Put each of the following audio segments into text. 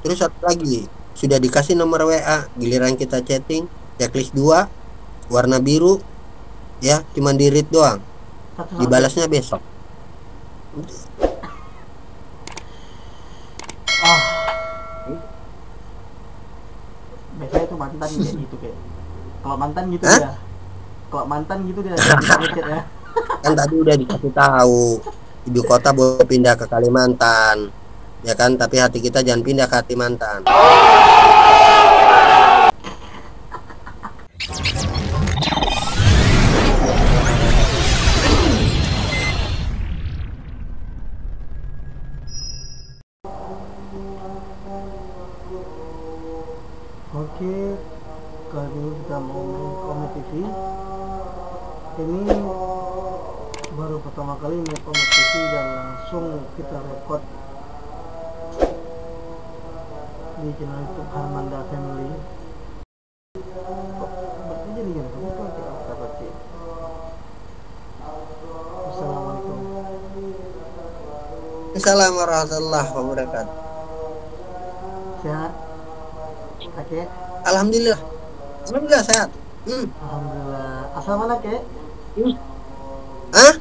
Terus satu lagi, sudah dikasih nomor WA, giliran kita chatting, checklist 2, warna biru, ya, cuma di read doang. Satu-satu ya. Dibalasnya besok. Ah, biasanya itu mantan kayak gitu kayak. Kalau mantan gitu Hah? dia. Kalau mantan gitu dia ngechat ya. Kan tadi udah dikasih tahu, ibu kota boleh pindah ke Kalimantan, ya kan? Tapi hati kita jangan pindah ke hati mantan. Oke, kali ini kita mau main Komik TV. Ini baru pertama kali main Komik TV dan langsung kita record di channel YouTube Harmanda Family. Kok berarti jadi kan kamu tuh kayak apa berarti? Assalamualaikum. Assalamualaikum warahmatullahi wabarakatuh. Sehat? Kakek? Alhamdulillah, alhamdulillah sehat. Alhamdulillah. Asal mana kek? Ah,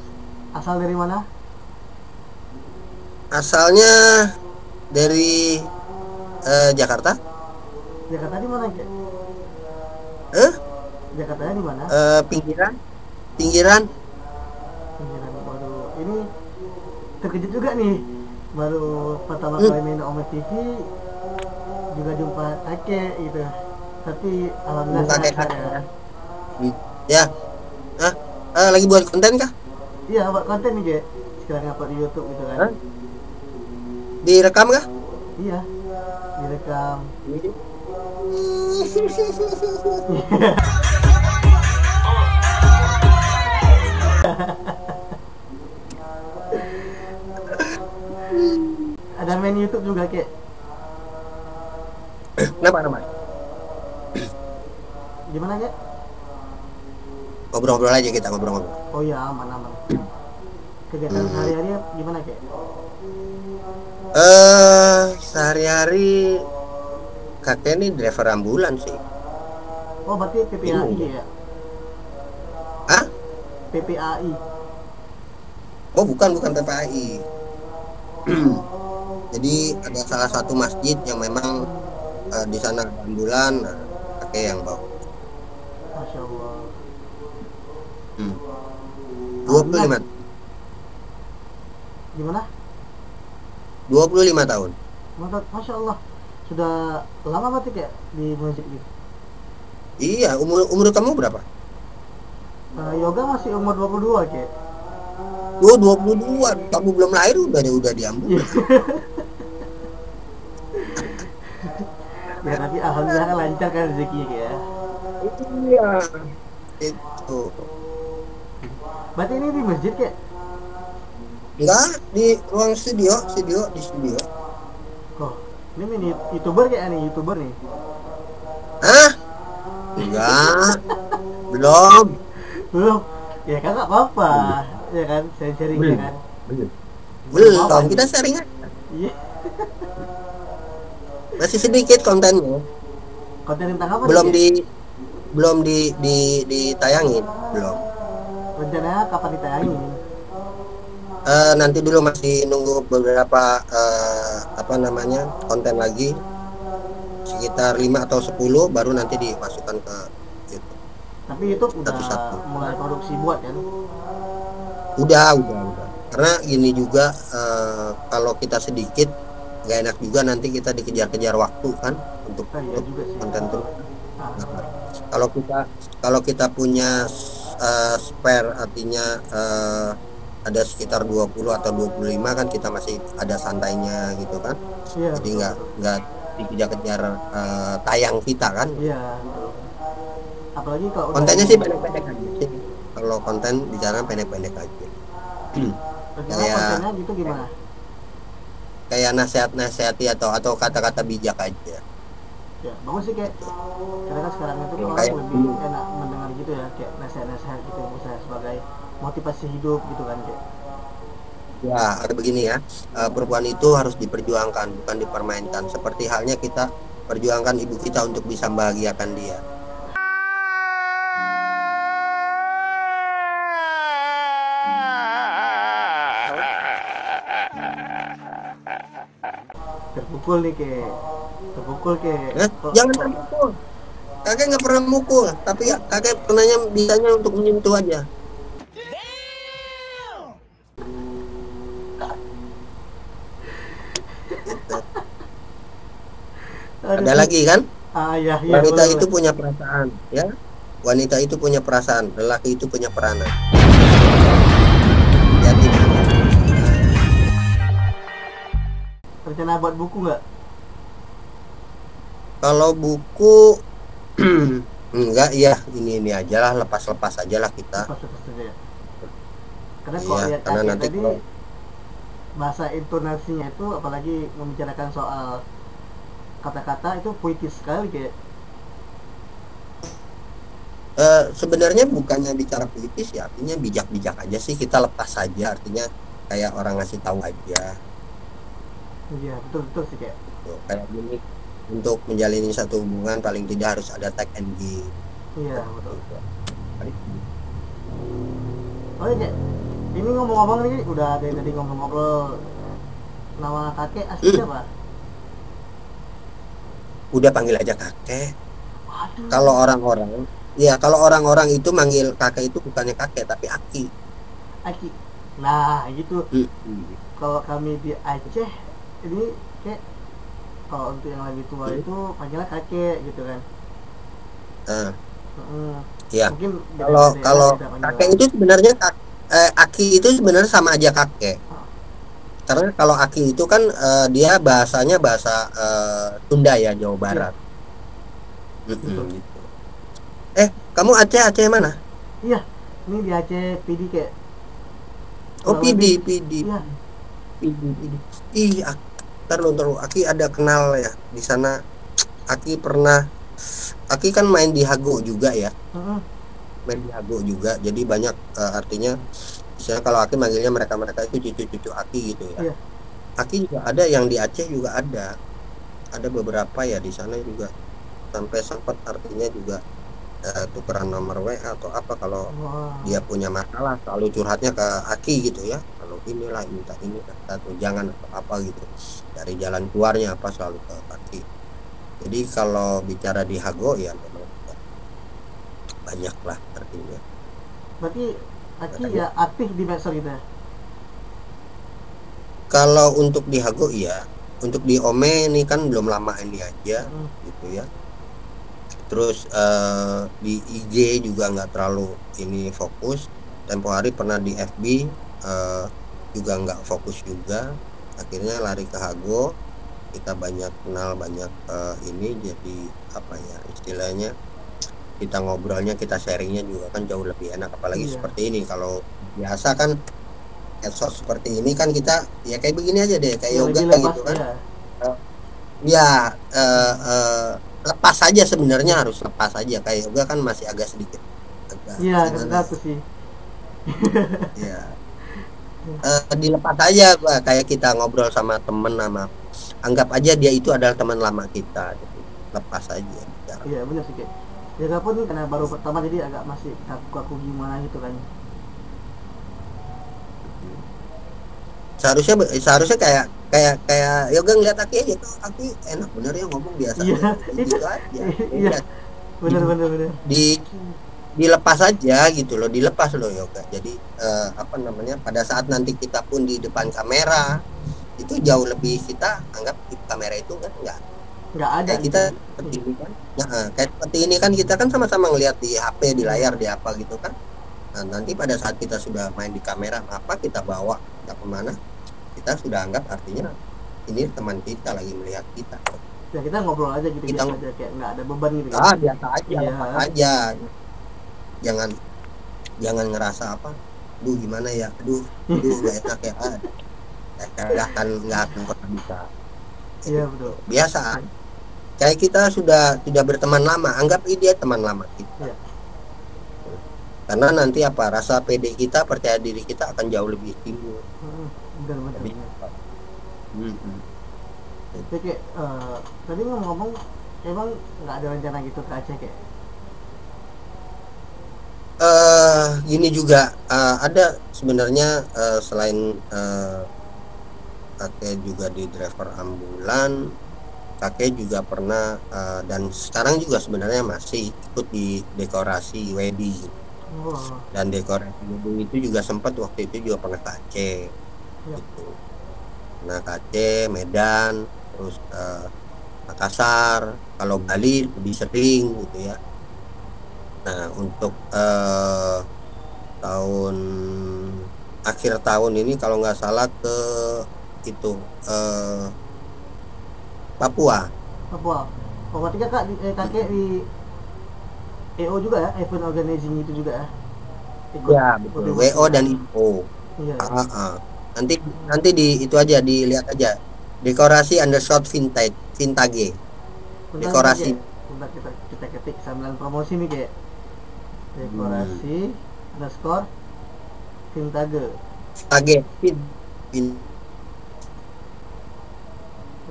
Asal dari mana? asalnya dari Jakarta. Jakarta di mana kek? Eh, Jakartanya di mana? pinggiran, pinggiran. Pinggiran baru. Ini terkejut juga nih. Baru pertama Hmm, kali main Omet TV juga jumpa kakek gitu. Tapi alhamdulillah Bukan kayak sehat-sehat kakak ya. ya. Hmm, Ya, ah, lagi buat konten kah? Iya, buat konten nih kek. Sekarang upload di YouTube gitu kan. Hah? Direkam kah? Iya, direkam. Ada main YouTube juga kek. Kenapa namanya? Gimana kek? Ngobrol-ngobrol aja kita ngobrol-ngobrol. Oh iya, aman-aman. Kegiatan sehari-hari gimana kek? Sehari-hari kakek ini driver ambulan sih. Oh berarti PPAI Bingung. ya? Ah? PPAI. Oh, bukan PPAI. Jadi ada salah satu masjid yang memang di sana ada ambulan, nah, kakek yang bawa. Masya Allah. Hmm. Alhamdulillah. 25 Gimana? 25 tahun. Mantap, Masya Allah. Sudah lama berarti kayak di masjid gitu. Iya, umur umur kamu berapa? Yoga masih umur 22 kayak. Oh, 22. Kamu belum lahir udah di Iya. ambulan. Ya tapi alhamdulillah kan lancar kan rezekinya kayak ya. Iya. Itu. Berarti ini di masjid kayak. Enggak, di ruang studio, di studio. Kok ini mini youtuber kayak nih, youtuber nih. Hah? Enggak, belum. Belum. Ya kan nggak apa-apa. Belum. Ya kan, saya sharing ya Belum. kan. Belum. Belum apa Belum, nih? kita sharing aja. Iya. Masih sedikit kontennya. Konten tentang apa nih Belum kayak? di belum ditayangin, belum. Rencananya kapan ditayangin? Nanti dulu masih nunggu beberapa apa namanya konten lagi, sekitar 5 atau 10 baru nanti dimasukkan ke YouTube Tapi YouTube udah satu-satu. mulai produksi buat kan? Udah. Karena gini juga, kalau kita sedikit nggak enak juga, nanti kita dikejar-kejar waktu kan untuk Ah iya juga sih. konten terus. Ah, Nah, kalau kita kalau kita punya spare, artinya ada sekitar 20 atau 25 kan, kita masih ada santainya gitu kan. iya Jadi betul betul. nggak dikejar-kejar tayang kita kan. Iya betul. Apalagi kalau udah Kontennya sih ini pendek-pendek aja sih. Kalau konten bicara pendek-pendek aja. rencana Kayak kontennya gitu gimana? kayak nasihat-nasihati atau kata-kata bijak aja. Ya bagus sih kayak Gitu. karena kan sekarang itu kan orang Kayak lebih dulu. enak mendengar gitu ya kayak nasihat-nasihat gitu misalnya sebagai motivasi hidup gitu kan kayak. Ya, ada begini ya, perempuan itu harus diperjuangkan, bukan dipermainkan. Seperti halnya kita perjuangkan ibu kita untuk bisa membahagiakan dia. Terpukul nih kayak terpukul kayak Jangan terpukul. Kakek nggak pernah mukul, tapi ya, kakek pernahnya bisanya untuk menyentuh aja. Gitu. aduh Ada tuh. lagi kan? Ya ya Wanita boleh itu boleh. punya perasaan, ya. Wanita itu punya perasaan, lelaki itu punya peranan. Jadi Rencana buat buku nggak? kalau buku enggak ya, ini aja lah, lepas-lepas aja lah kita. Lepas lepas saja ya. Karena kok Iya, lihat karena kakek nanti tadi kalau bahasa intonasinya itu apalagi membicarakan soal kata-kata itu puitis sekali kayak. sebenarnya bukannya bicara politis ya, artinya bijak-bijak aja sih, kita lepas saja, artinya kayak orang ngasih tahu aja. Iya betul betul sih kayak. Tuh, kayak gini, untuk menjalin satu hubungan paling tidak harus ada tag and give. Iya Seperti betul. itu. Paling gitu. Oh iya, ini ngomong-ngomong nih udah ada yang tadi ngobrol-ngobrol. Nama kakek asli Hmm, siapa? udah panggil aja kakek. Kalau Waduh, orang-orang, ya kalau orang-orang itu manggil kakek itu bukannya kakek tapi aki. Aki. Nah gitu. Hmm. Kalau kami di Aceh ini kayak kalau untuk yang lebih tua Hmm. itu panggilnya kakek gitu kan. Nah, Mm, ya mungkin kalau beda-beda daerah kalau beda kakek panggilan. itu sebenarnya aki itu sebenarnya sama aja kakek. Oh, Karena kalau aki itu kan dia bahasanya bahasa Sunda ya, Jawa iya Barat. betul. Gitu. Kamu Aceh Aceh mana? Iya, ini di Aceh PD kayak Oh, kurang lebih. PD, PD, Iya, PD, PD. Ih, taruh. Aki ada kenal ya di sana. Aki pernah, Aki kan main di Hago juga ya, mm, main di Hago juga. Jadi banyak artinya, misalnya kalau Aki manggilnya mereka-mereka itu cucu-cucu Aki gitu ya. iya, Aki juga ada yang di Aceh juga ada beberapa ya di sana juga. Sampai sempat artinya juga tukeran nomor WA atau apa kalau wah, dia punya masalah selalu curhatnya ke Aki gitu ya, kalau inilah minta ini atau jangan atau apa gitu, dari jalan keluarnya apa selalu ke Aki. Jadi kalau bicara di Hago ya memang banyak lah artinya. berarti Aki Makanya ya aktif di medsos gitu ya. kalau untuk di Hago iya, untuk di Ome ini kan belum lama ini aja Mm, gitu ya. Terus di IG juga nggak terlalu ini fokus. Tempo hari pernah di FB juga nggak fokus juga. Akhirnya lari ke Hago. Kita banyak kenal banyak ini, jadi apa ya istilahnya, kita ngobrolnya kita sharingnya juga kan jauh lebih enak. Apalagi iya, seperti ini kalau biasa kan medsos seperti ini kan kita ya kayak begini aja deh, kayak ya yoga lebih lepas gitu kan. ya. Eh, Ya, eh, eh, lepas saja sebenarnya, harus lepas aja. Kayak yoga kan masih agak sedikit, agak Iya, gimana kata ya? aku sih. Ya, dilepas aja, gua kayak kita ngobrol sama temen, sama anggap aja dia itu adalah teman lama kita. Jadi lepas aja bicara. Iya benar sih kayak. Ya pun karena baru pertama jadi agak masih kaku-kaku gimana gitu kan. Seharusnya seharusnya kayak kayak kayak yoga ngeliat Aki aja tuh, Aki enak bener ya ngomong biasa Iya, aja gitu, itu gitu aja. iya Udah, di, benar benar benar. di dilepas aja gitu loh, dilepas loh yoga. Jadi apa namanya, pada saat nanti kita pun di depan kamera itu jauh lebih, kita anggap di kamera itu kan enggak Nggak ada kayak kita gitu. seperti Iya, ini kan. Nah, kayak seperti ini kan kita kan sama-sama ngelihat di HP, di layar, iya, di apa gitu kan. Nah, nanti pada saat kita sudah main di kamera, apa kita bawa kita kemana, kita sudah anggap artinya ini teman kita lagi melihat kita. ya kita ngobrol aja gitu Kita biasa aja kayak nggak ada beban gitu kan. biasa aja, Iya, lepas aja. Jangan jangan ngerasa apa, duh gimana ya, aduh gak enak ya, nggak akan pernah bisa kayak iya gitu. betul. Biasa kayak kita sudah berteman lama, anggap ini dia teman lama kita. Iya, Karena nanti apa, rasa pede kita, percaya diri kita akan jauh lebih timbul. mm, benar benar Tapi benar. mm-mm. Tapi kayak tadi ngomong-ngomong, emang nggak ada rencana gitu ke Aceh kayak? Gini juga ada sebenarnya, selain kakek juga di driver ambulan, kakek juga pernah, dan sekarang juga sebenarnya masih ikut di dekorasi wedding. Wah, Dan dekorasi wedding itu juga sempat waktu itu juga pernah ke Aceh ya. gitu. Nah, ke Aceh, Medan, terus Makassar. Kalau Bali lebih sering gitu ya. Nah, untuk tahun akhir tahun ini kalau nggak salah ke itu eh, Papua. Papua. Oh, berarti kakak kakek di EO juga ya, event organizing itu juga ya, ikut Ya, betul. kontribusi WO ya. dan IO. Iya Ah, ya. ah, ah. Nanti nanti di itu aja dilihat aja. Dekorasi undershot vintage, vintage. Bentar bentar Dekorasi. kayak, bentar kita ketik sambilan promosi nih kayak, Hmm, dekorasi underscore vintage. vintage.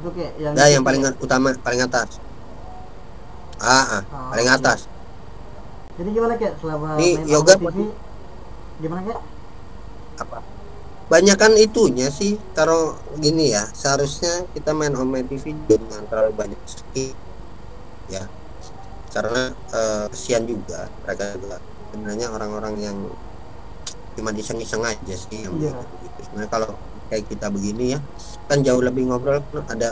Itu kayak yang Dah yang diketik paling ya. utama, paling atas. Paling Oh, siap. atas. Jadi gimana kayak selama Nih main yoga Ome TV, gimana kayak? apa? Banyak kan itunya sih. Taruh gini ya. Seharusnya kita main Ome TV dengan terlalu banyak skip ya. Karena kesian juga mereka juga. Sebenarnya orang-orang yang cuma iseng-iseng aja sih yang Iya. begitu-begitu. Sebenarnya kalau kayak kita begini ya, kan jauh lebih ngobrol kan ada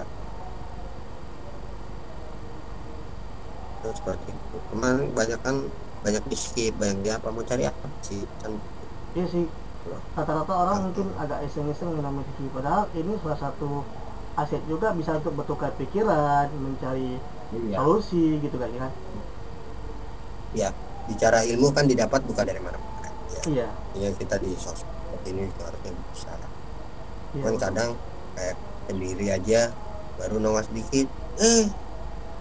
seperti itu. Kemarin banyak kan banyak di skip, banyak di apa mau cari apa sih kan Iya sih, loh. rata-rata orang mungkin Heeh. agak iseng-iseng main Ome TV, padahal ini salah satu aset juga, bisa untuk bertukar pikiran, mencari Iya, solusi gitu kan ya. ya bicara ilmu kan didapat bukan dari mana-mana. Ya, Iya, ya kita di sosmed seperti ini itu harusnya bisa. iya Cuman betul. kadang kayak sendiri aja baru nongol sedikit, eh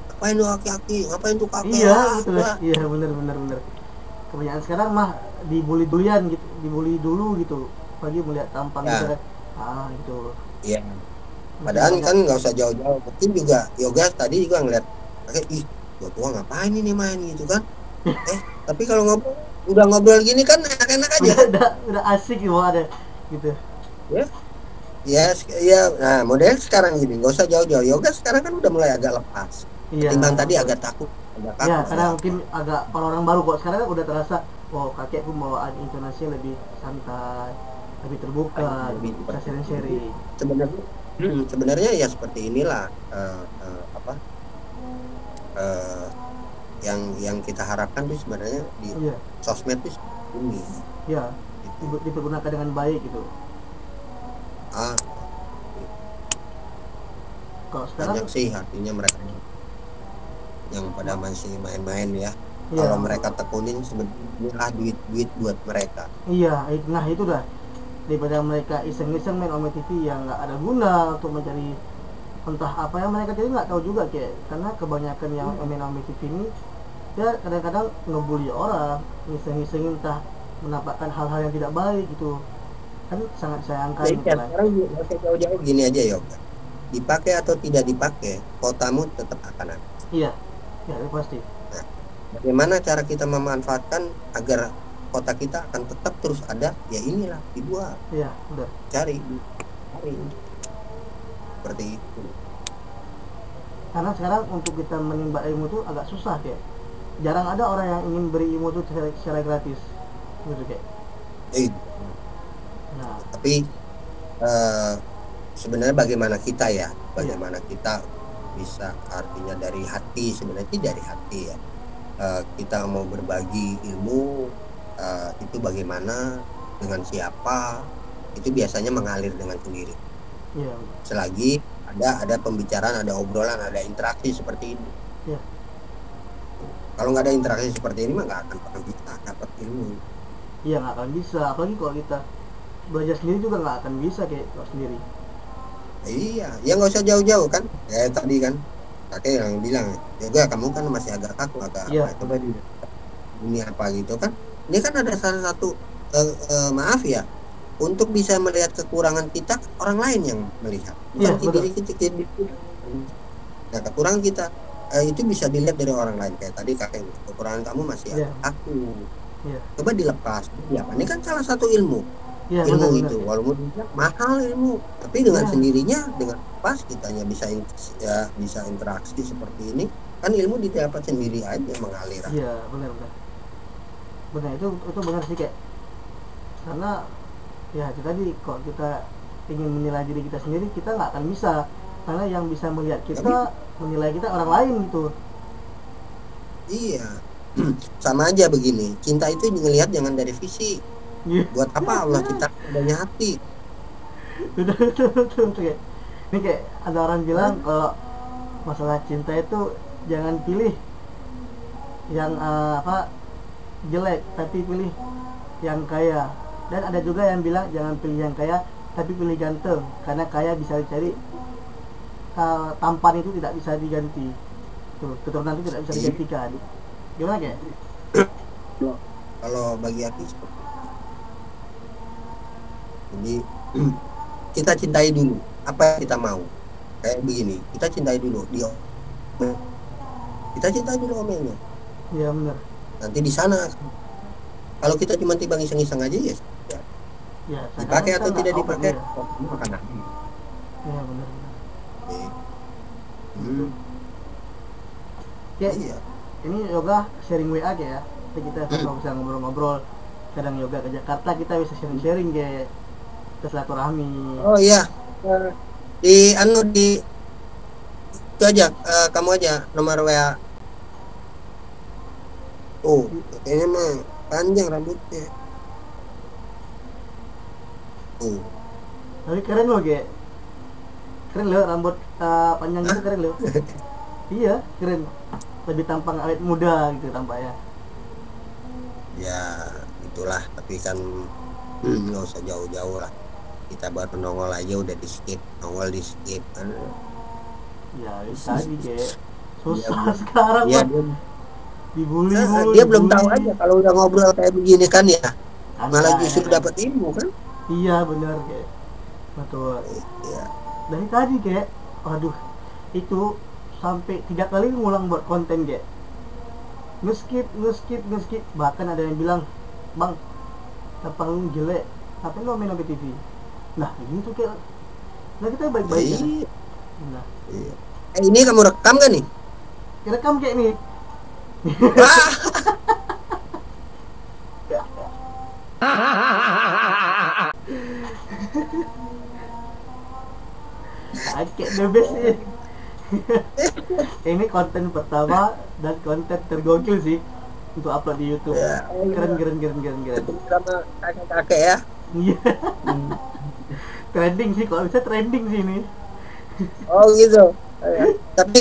ngapain lu aki-aki, ngapain tuh kakek, Iya ah betul, udah. iya bener bener bener. Kebanyakan sekarang mah dibully duluan gitu, dibully dulu gitu, pagi melihat tampang kita Ya, kan, gitu. iya. Masih Padahal banyak. kan nggak usah jauh-jauh. Mungkin juga yoga tadi juga ngeliat, kakek, ih, tua ngapain ini main gitu kan? Tapi kalau ngobrol, udah ngobrol gini kan enak-enak aja udah kan? udah asik gitu ada gitu. Ya, ya, ya. Nah, model sekarang gini, nggak usah jauh-jauh. Yoga sekarang kan udah mulai agak lepas. Iya Ketimbang tadi betul. agak takut, agak Ya kaku atau karena apa. mungkin agak orang-orang baru, kok sekarang kan udah terasa, oh kakek pun bawaan intonasinya lebih santai, lebih terbuka Lebih gitu, bisa seperti itu. Jadi sharing-sharing. sebenarnya, sebenarnya ya seperti inilah apa eh, yang kita harapkan tuh sebenarnya di Iya, sosmed tuh ini ya, gitu. dipergunakan dengan baik gitu. Ah, Kalau sekarang, banyak sih artinya mereka yang pada masih main-main ya. iya Kalau betul. mereka tekunin sebenarnya inilah duit-duit buat mereka. Iya, nah itu dah, daripada mereka iseng-iseng main Ome TV yang nggak ada guna untuk mencari entah apa yang mereka cari, nggak tahu juga kayak, karena kebanyakan yang main Ome TV ini dia kadang-kadang ngebully orang, iseng-iseng entah menampakkan hal-hal yang tidak baik gitu, kan sangat disayangkan Ya gitu iya, kan. sekarang nggak usah jauh-jauh gini aja yoga. Dipakai atau tidak dipakai, kotamu tetap akan ada. Iya, ya itu pasti. Nah, bagaimana cara kita memanfaatkan agar kota kita akan tetap terus ada? Ya inilah dibuat, Iya udah, cari, cari seperti itu. karena sekarang untuk kita menimba ilmu itu agak susah kayak, jarang ada orang yang ingin beri ilmu itu secara gratis gitu kayak. Eh, Nah, tapi eh, sebenarnya bagaimana kita ya, iya, bagaimana kita bisa artinya dari hati sebenarnya sih dari hati ya. Kita mau berbagi ilmu itu bagaimana dengan siapa itu biasanya mengalir dengan sendiri. iya, Selagi ada pembicaraan, ada obrolan, ada interaksi seperti ini. iya, Kalau nggak ada interaksi seperti ini mah nggak akan pernah kita dapat ilmu. iya nggak akan bisa, apalagi kalau kita belajar sendiri juga nggak akan bisa kayak kalau sendiri. Iya, ya nggak usah jauh-jauh kan. Kayak tadi kan kakek yang bilang, juga kamu kan masih agak kaku, agak apa, Iya coba benar. di ini apa gitu kan. Ini kan ada salah satu maaf ya, untuk bisa melihat kekurangan kita, orang lain yang melihat, Iya, bukan betul. diri kita. Nah, kekurangan kita itu bisa dilihat dari orang lain. Kayak tadi kakek, kekurangan kamu masih Iya, ada aku, iya, coba dilepas. Ya, ini kan salah satu ilmu iya, ilmu benar-benar itu, kayak. walaupun mahal ilmu, tapi dengan Iya, sendirinya, dengan pas kitanya bisa ya, bisa interaksi seperti ini, kan ilmu didapat sendiri aja mengalir. iya, benar-benar. Benar, itu benar sih kayak, karena ya itu tadi, kok kita ingin menilai diri kita sendiri, kita nggak akan bisa, karena yang bisa melihat Nggak bisa. kita, menilai kita orang lain gitu. Iya. Sama aja begini, cinta itu ngelihat jangan dari fisik. Iya. Buat apa Allah ciptakan adanya hati? Betul, betul, betul, betul, kayak ini kayak ada orang bilang Hah? kalau masalah cinta itu jangan pilih yang apa, jelek, tapi pilih yang kaya. Dan ada juga yang bilang jangan pilih yang kaya, tapi pilih ganteng, karena kaya bisa dicari, tampan itu tidak bisa diganti, tuh keturunan itu tidak bisa Iya. digantikan. Gimana kayak? Kalau bagi aku seperti itu. Jadi kita cintai dulu apa yang kita mau. Kayak begini, kita cintai dulu dia, kita cintai dulu omelnya. Iya benar. Nanti di sana, kalau kita cuma tiba iseng-iseng aja, ya Ya sekarang dipakai kita atau nggak tidak tahu kan dipakai, dia. oh, ini makan aku. Iya benar, benar. Gitu. Hmm, Kayak iya. ini yoga sharing WA kayak ya. Jadi kita kalau bisa ngobrol-ngobrol, kadang yoga ke Jakarta kita bisa sharing-sharing kayak, kita silaturahmi. Oh iya. Eh, di anu di itu aja, kamu aja nomor WA. Oh, kayaknya mah panjang rambutnya. Oh. Tapi keren loh kayak, keren loh rambut panjang itu, Hah? keren loh. Iya keren, lebih tampang awet muda gitu tampaknya. Ya, itulah. Tapi kan nggak usah jauh-jauh lah. Kita baru nongol aja udah di skip, nongol di skip. Ya itu tadi kayak Dia susah belum, sekarang dia mah, belum, dibully mulu, dia belum tahu dibully. aja kalau udah ngobrol kayak begini kan ya, malah Santai ya justru kan. dapat ilmu kan. Iya bener kayak, betul. Ya. Dari tadi kayak, aduh, itu sampai 3 kali ngulang buat konten kayak, ngeskip ngeskip ngeskip, bahkan ada yang bilang, bang tampang lu jelek, tapi lu main TV. Nah gitu kayak, nah kita baik-baik ya kan. Iya. Nah Iya. Ini kamu rekam kan nih? rekam kayak nih. Wah, Kayak the best sih. Ini konten pertama dan konten tergokil sih untuk upload di YouTube. ya, Keren keren keren keren keren. ketemu sama kakek-kakek ya. Iya. Hmm. Trending sih, kalau bisa trending sih ini. Oh gitu. Ya. Tapi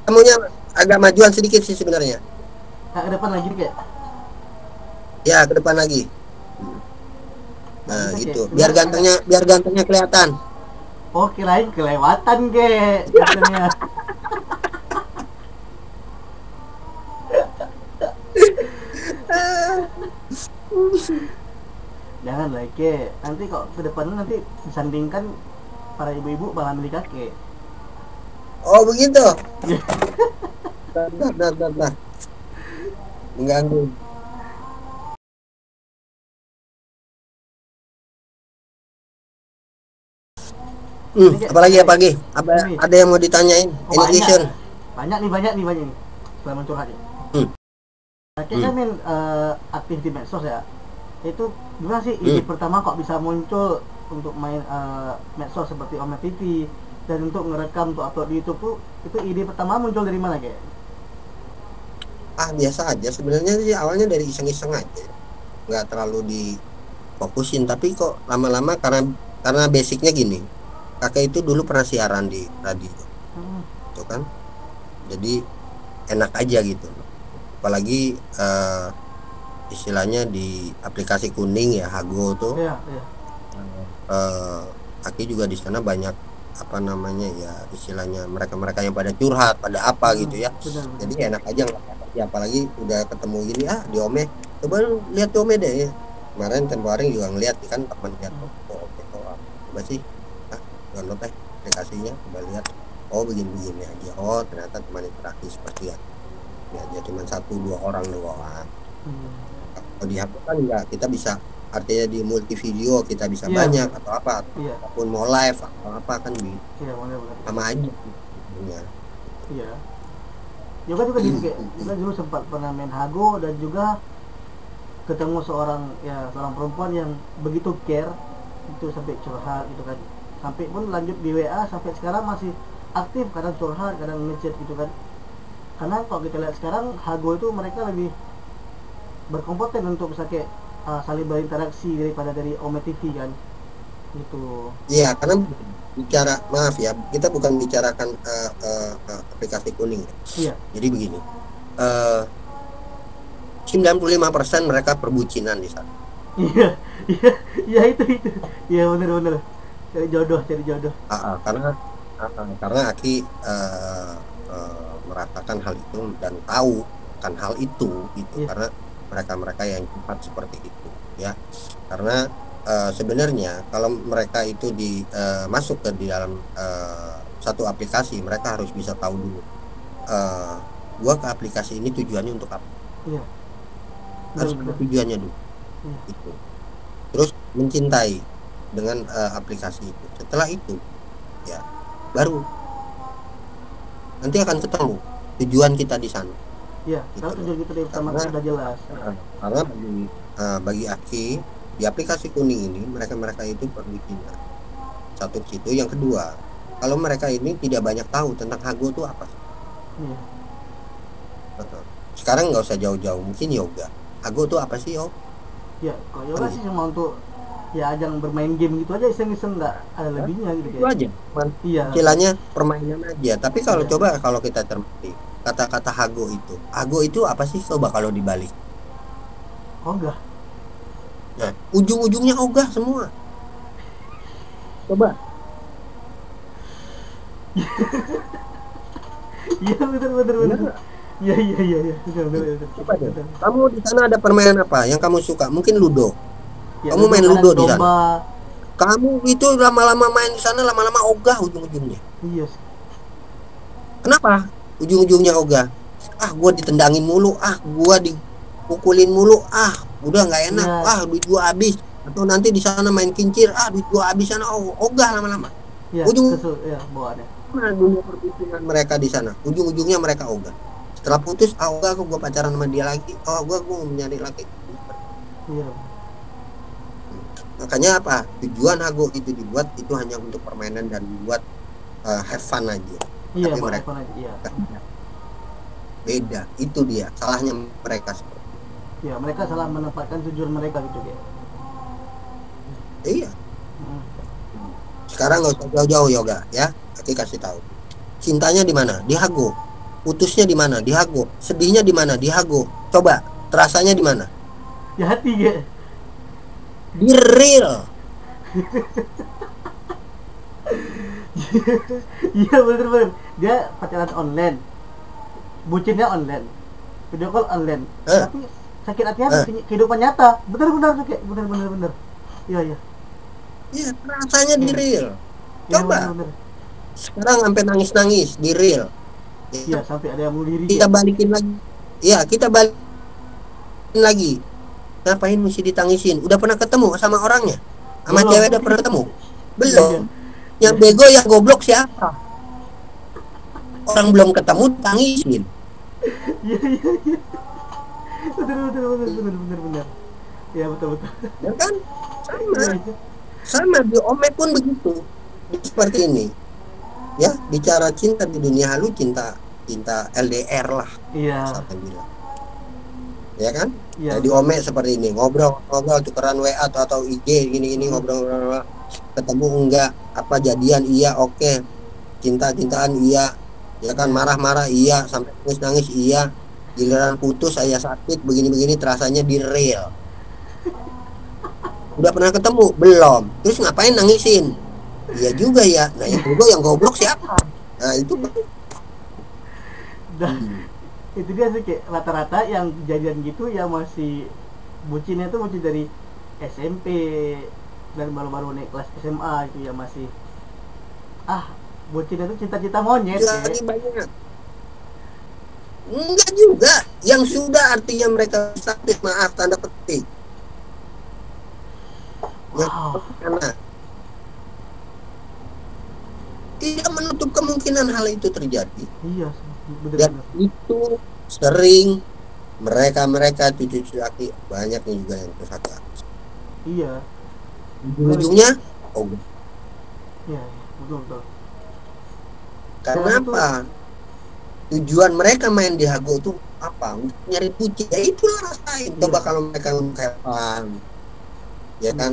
kamunya agak majuan sedikit sih sebenarnya. Nah, ke depan lagi kayak, Ya, ke depan lagi. nggak Nah, bisa kayak, gitu. sebenarnya agak, Biar gantengnya kelihatan. oh kirain kelewatan kayak kontennya. Jangan lah kayak, nanti kok ke depannya nanti disandingkan para ibu-ibu malah milih kakek. Oh, begitu. Nah. Mengganggu. Ini kayak Apalagi ada, apalagi? Apa ini, ada yang mau ditanyain? oh Ini banyak, Jason. banyak nih setelah mencurhat ya. Hmm. Kakek kan Hmm. main aktif di medsos ya. Itu gimana sih ide pertama kok bisa muncul untuk main medsos seperti Omet TV, dan untuk ngerekam untuk upload di YouTube tuh, itu ide pertama muncul dari mana kayak? Biasa aja sebenarnya sih, awalnya dari iseng-iseng aja. Nggak terlalu difokusin, tapi kok lama-lama karena basicnya gini. Kakek itu dulu pernah siaran di radio, Hmm, gitu kan. Jadi enak aja gitu. Apalagi istilahnya di aplikasi kuning ya, Hago tuh. iya, iya. eh Aki juga di sana banyak apa namanya ya, istilahnya mereka-mereka yang pada curhat, pada apa gitu ya. Benar, benar. Jadi enak aja nggak, ya apalagi udah ketemu gini, di Ome, coba lu lihat di Ome deh ya. kemarin tempo hari juga ngeliat kan teman lihat, oh oke, oh apa sih, download aplikasinya, coba lihat, oh begini-begini aja, oh ternyata teman interaksi seperti ya aja cuma satu dua orang doang. Kalau di HP kan ya kita bisa, artinya di multi video kita bisa Iya banyak benar. atau apa, Iya, ataupun mau live atau apa kan iya benar-benar. sama aja gitu sebenarnya. Iya. Yoga juga di kayak juga dulu sempat pernah main Hago dan juga ketemu seorang perempuan yang begitu care itu sampai curhat gitu kan, sampai pun lanjut di WA sampai sekarang masih aktif, kadang curhat kadang ngechat gitu kan. Karena kalau kita lihat sekarang Hago itu mereka lebih berkompeten untuk bisa kayak saling berinteraksi daripada dari Ome TV kan gitu. Iya, karena bicara, maaf ya, kita bukan bicarakan aplikasi kuning. Iya. Jadi begini, eh 95% mereka perbucinan di sana. Iya. Iya. Iya itu iya bener-bener cari jodoh. Karena Aki merasakan hal itu dan tahu kan hal itu gitu, Iya. karena mereka-mereka yang cepat seperti itu ya. Karena sebenarnya kalau mereka itu masuk ke di dalam satu aplikasi, mereka harus bisa tahu dulu, eh gua ke aplikasi ini tujuannya untuk apa, Iya harus ada bener-bener. tujuannya dulu Iya. itu, terus mencintai dengan aplikasi itu. Setelah itu ya baru nanti akan ketemu tujuan kita di sana Iya, gitu kalau loh. tujuan kita dari pertama Karena kan udah jelas. karena bagi Aki di aplikasi kuning ini, mereka-mereka itu perlu cinta. Satu situ, yang kedua, kalau mereka ini tidak banyak tahu tentang Hago itu apa. Iya. Sekarang nggak usah jauh-jauh, mungkin yoga. Hago itu apa sih, yo? Ya, kalau Kan yoga sih gitu. cuma untuk ya ajang bermain game gitu aja, iseng-iseng nggak ada Hah? lebihnya gitu Itu kayak. aja. Cuman Iya, istilahnya permainan aja. Tapi kalau iya. coba, kalau kita cermati kata-kata Hago itu apa sih? Coba kalau dibalik. Oh enggak. Nah, ujung-ujungnya ogah semua. Coba. Iya bener bener bener. Bener. Iya iya iya iya bener bener bener. Coba deh. Bener. Kamu di sana ada permainan apa yang kamu suka? Mungkin Ludo. Ya Kamu Ludo main kadang Ludo di sana. domba. Kamu itu lama-lama main di sana, lama-lama ogah ujung-ujungnya. Iya sih. Kenapa? Ujung-ujungnya ogah. Ah, gua ditendangin mulu. Ah, gua dipukulin mulu. Ah, udah nggak enak. Iya Ah, duit gua habis. Atau nanti di sana main kincir. Ah, duit gua habis sana. Oh, ogah lama-lama. iya Ujung kesel ya bawaannya. mana dunia perpisahan mereka di sana? Ujung-ujungnya mereka ogah. Setelah putus, ah, ogah, aku gua pacaran sama dia lagi. Oh, gua mau nyari lagi. Iya. Makanya apa? Tujuan Hago itu dibuat itu hanya untuk permainan dan dibuat have fun aja. Iya Tapi buat mereka iPhone aja. Iya. beda. Itu dia salahnya mereka. Iya mereka salah menempatkan tujuan mereka gitu kayak. Iya. Hmm. Sekarang nggak usah jauh-jauh yoga ya. Aku kasih tahu. Cintanya di mana? Di Hago. Putusnya di mana? Di Hago. Sedihnya di mana? Di Hago. Coba terasanya di mana? Ya hati kayak. Di real. Iya bener bener. Dia pacaran online, bucinnya online, video call online, Eh, tapi sakit hatinya eh. kehidupan nyata. Bener-bener sakit, bener-bener bener. Iya iya Iya, rasanya di iya real. iya Coba. bener-bener. Sekarang sampai nangis-nangis di real. Iya Ya, sampai ada yang bunuh diri kita kayak. balikin lagi. Iya, kita balikin lagi. Ngapain mesti ditangisin? Udah pernah ketemu sama orangnya? Sama Belum. cewek udah pernah ketemu? Iya iya Belum. Yang iya bego, yang goblok siapa? Orang belum ketemu tangisin. iya iya iya. Bener bener bener bener bener bener. Iya betul betul. Ya kan? Sama. Iya iya Sama di Ome pun begitu. Seperti ini. Ya, bicara cinta di dunia halu, cinta cinta LDR lah, iya misalkan bilang. Ya kan? iya Nah, di betul Ome betul. seperti ini, ngobrol tukeran WA atau IG gini-gini, Mm-mm. ngobrol, ketemu enggak, apa jadian iya, oke. Cinta-cintaan iya. Ya kan, Iya marah-marah iya, sampai nangis-nangis iya. Giliran putus saya sakit begini-begini, terasanya di real. Udah pernah ketemu? Belum. Terus ngapain nangisin? Iya juga ya. Nah, yang bego yang goblok siapa? Nah, itu kan. dah Hmm. itu dia sih kayak rata-rata yang kejadian gitu ya masih bucinnya tuh bucin dari SMP dan baru-baru naik kelas SMA itu ya masih bocil itu cita-cita monyet lagi ya. banyak. Enggak juga, yang sudah artinya mereka sakit, maaf tanda petik. Yang Wow, karena tidak menutup kemungkinan hal itu terjadi. iya Dan bener-bener. itu sering mereka cucu-cucu laki banyak juga yang tersakit. Iya, bener kayak, Ujung-ujungnya, oh, iya, iya, betul betul. Saya karena rasa tuh, apa? Tujuan mereka main di Hago itu apa? Untuk nyari puji. Ya itulah rasain. Coba iya, kalau mereka kayak ya iya. kan,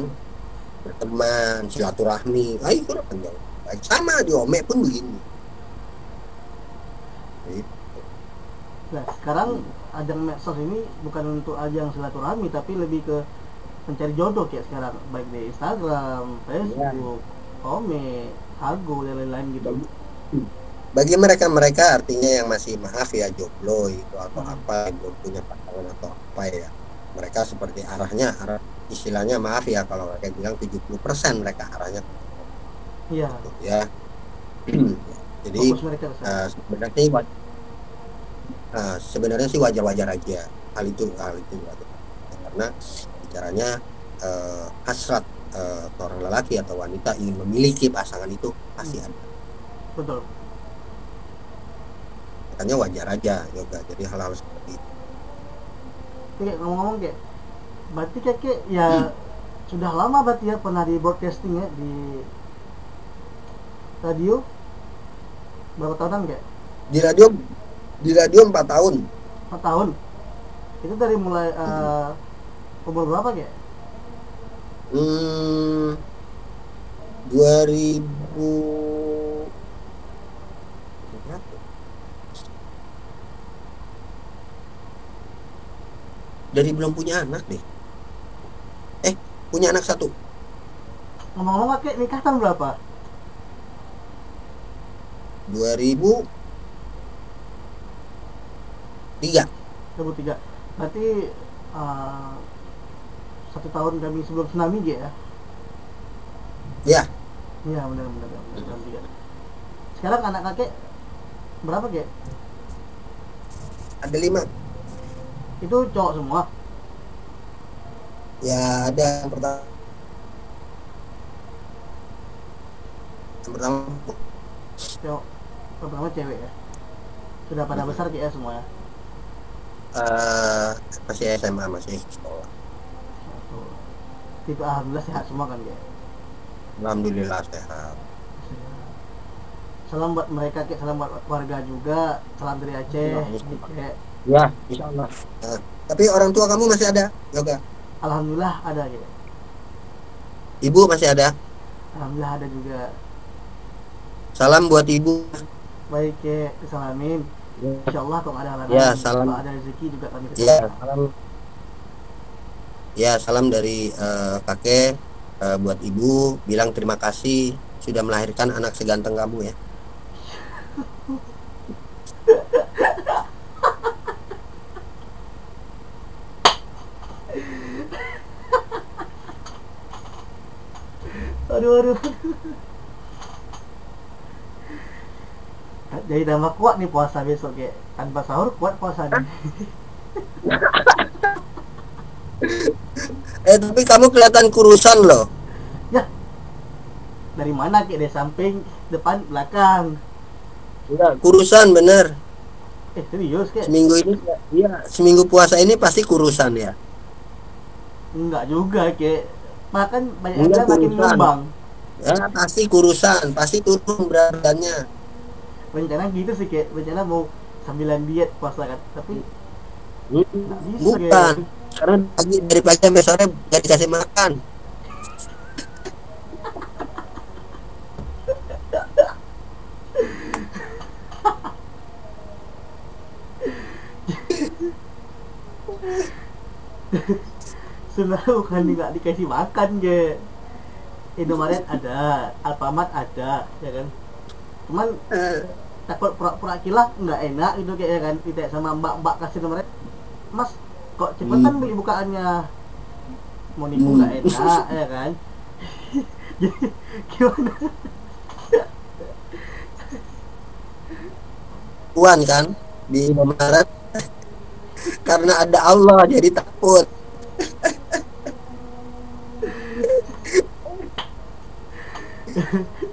berteman, silaturahmi, ayo itu kan jauh. Baik sama di Ome pun begini. Gitu. Nah, sekarang ajang medsos ini bukan untuk ajang silaturahmi tapi lebih ke mencari jodoh kayak sekarang, baik di Instagram, Ya. Facebook, Kome, Hago dan lain-lain gitu. Bagi, bagi mereka-mereka artinya yang masih maaf ya jomblo itu atau Hmm. apa yang belum punya pasangan atau apa ya. Mereka seperti arah istilahnya maaf ya kalau mereka bilang 70% mereka arahnya Iya, gitu ya. Jadi fokus mereka ke sana. uh, sebenarnya sebenarnya sih wajar-wajar aja hal itu wajar. Karena bicaranya hasrat seorang lelaki atau wanita ingin memiliki pasangan itu pasti Hmm. ada. Betul. Makanya wajar aja yoga. Jadi hal-hal seperti itu. Kayak ngomong-ngomong kayak, berarti kayak ya sudah lama berarti ya pernah di broadcasting ya di radio, berapa tahunan kayak? Di radio di radio 4 tahun. 4 tahun. Itu dari mulai Hmm. umur berapa kayak? Hmm, 2000 berapa? Dari belum punya anak deh. Punya anak satu. Ngomong-ngomong kayak nikah tahun berapa? 2003. 2003. Berarti uh, 1 tahun kami sebelum tsunami ya? Ya, Iya benar-benar 2003. Sekarang anak kakek berapa kayak? ada 5. Itu cowok semua. Ya ada yang pertama Cowok pertama cewek ya. Sudah pada besar kayak ya semua ya. eh, masih SMA, masih sekolah. Itu alhamdulillah sehat semua kan kayak. Alhamdulillah sehat. Salam buat mereka kayak, salam buat warga juga, salam dari Aceh kayak. Ya, insya Allah. Tapi orang tua kamu masih ada yoga? Alhamdulillah ada kayak. Ibu masih ada? Alhamdulillah ada juga. Salam buat ibu. Baik kayak kesalamin. Insya Allah kalau ada halangan, Ya, salam. kalau ada rezeki juga kami Ya, kesana. salam. Ya, salam dari kakek buat ibu. Bilang terima kasih sudah melahirkan anak seganteng kamu ya. Aduh aduh. Jadi tambah kuat nih puasa besok kayak, tanpa sahur kuat puasa nih. Tapi kamu kelihatan kurusan loh. Ya, dari mana kayak, dari samping, depan, belakang? Enggak, kurusan bener. Serius kayak? Seminggu ini, iya, seminggu puasa ini pasti kurusan ya. Enggak juga kayak, makan banyak yang Enggak bilang makin kurusan. ngembang. Ya, pasti kurusan, pasti turun berat badannya. Rencana gitu sih kayak, rencana mau sambilan diet puasa kan, tapi nggak bisa Bukan, kayak. karena dari pagi sampai sore gak dikasih makan. Sebenarnya bukan nggak dikasih makan kayak. Indomaret ada, Alfamart ada, ya kan. Cuman Eh, takut pura-pura kilaf nggak enak gitu kayak, ya kan. Tidak sama mbak-mbak kasih Indomaret, Mas kok cepetan hmm. beli bukaannya. mau nipu nggak Hmm. enak ya kan. Jadi gimana? Puan kan di Indomaret karena ada Allah jadi takut.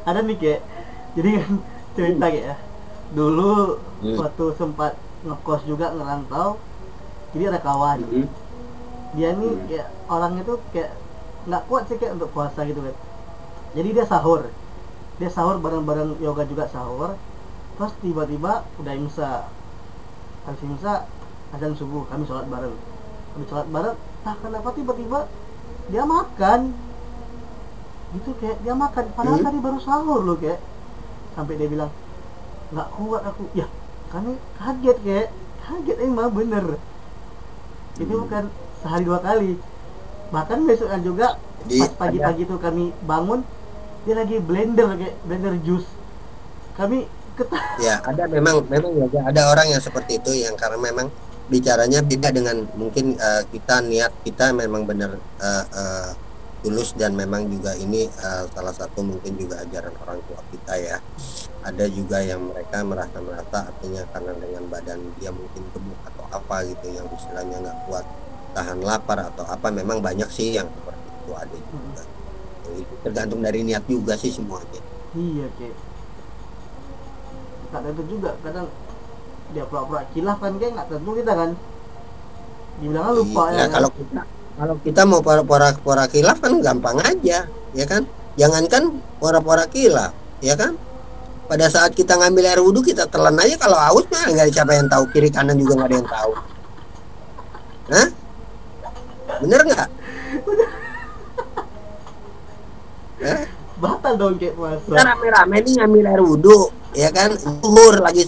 Ada nih kayak, jadi kan cerita kayak ya, dulu Hmm. waktu sempat ngekos juga ngerantau, jadi ada kawan, Hmm. dia nih Hmm. kayak orang itu kayak nggak kuat sih kayak untuk puasa gitu kan, jadi dia sahur bareng-bareng yoga juga sahur, terus tiba-tiba udah imsa, habis imsa azan subuh kami sholat bareng, habis sholat bareng, nah kenapa tiba-tiba dia makan gitu, kayak dia makan padahal Hmm. tadi baru sahur loh, kayak sampai dia bilang nggak kuat aku ya, kami kaget, kayak kaget emang bener, itu Hmm. bukan sehari dua kali, bahkan besoknya juga Jadi pas ada, pagi-pagi tuh kami bangun dia lagi blender, kayak blender jus, kami ketawa. ya ada, memang memang ya ada orang yang seperti itu yang karena memang bicaranya beda dengan mungkin kita, niat kita memang benar tulus, dan memang juga ini salah satu mungkin juga ajaran orang tua kita ya. Ada juga yang mereka merasa artinya karena dengan badan dia mungkin gemuk atau apa gitu yang istilahnya nggak kuat tahan lapar atau apa, memang banyak sih yang seperti itu, ada juga. Yang itu tergantung dari niat juga sih semuanya. Iya, kayak nggak tentu juga, kadang dia pura-pura kilaf kan, kayak nggak tentu kita kan, dibilangnya lupa ya Nah, kan. kalau kita mau pora kilaf kan gampang aja, ya kan? Jangankan pora kilaf, ya kan? Pada saat kita ngambil air wudhu kita telan aja, kalau haus mah nggak ada siapa yang tahu, kiri kanan juga nggak ada yang tahu. Hah? Bener nggak? Hah? Batal dong kayak Kita puasa. rame-rame nih ngambil air wudhu, ya kan? Zuhur lagi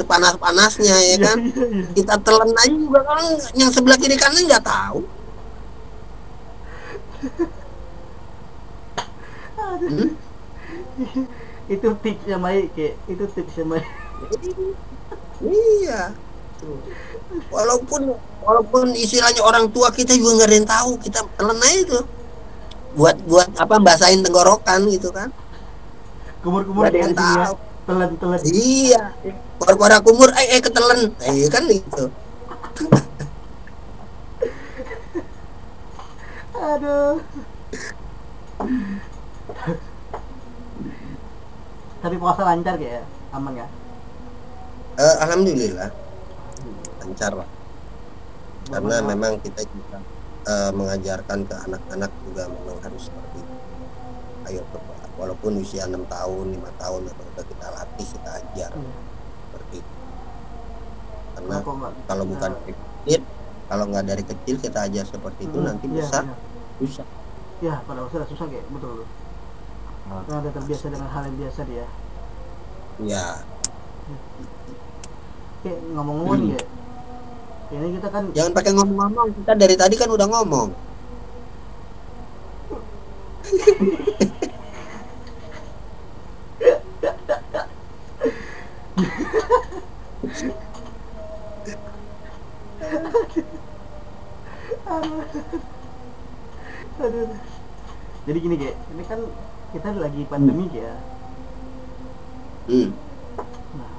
panas-panasnya, ya Iya, kan? iya, iya. Kita telan aja juga kan, yang sebelah kiri kanan nggak tahu. Hmm? Itu tips yang baik, kayak itu tips yang baik. Iya. Tuh. Walaupun walaupun istilahnya orang tua kita juga nggak ada yang tahu, kita telan aja itu. Buat buat apa, basahin tenggorokan gitu kan. Kumur-kumur Nggak ada kayak yang di sini ya, tahu. telan-telan. Iya. Pora-pora kumur, ketelen. Iya kan gitu. Aduh. Tapi puasa lancar kayak ya, aman ya. Alhamdulillah lancar lah. Belum Karena ada. memang kita juga mengajarkan ke anak-anak juga memang harus seperti itu. Ayo berdoa. Walaupun usia 6 tahun, 5 tahun memang udah kita latih, kita ajar Iya. seperti itu. Karena Kalau kok nggak kalau kita, bukan dari kecil, kalau nggak dari kecil kita ajar seperti itu, nanti iya, besar iya. susah. Ya pada usia susah kayak betul loh. Karena udah terbiasa Pasti. dengan hal yang biasa dia. Ya. Kayak ngomong-ngomong nih kayak, ini kita kan, Jangan pakai ngomong-ngomong, kita dari tadi kan udah ngomong. aduh. Jadi gini kayak, ini kan kita lagi Hmm. pandemi ya. Hmm. Nah,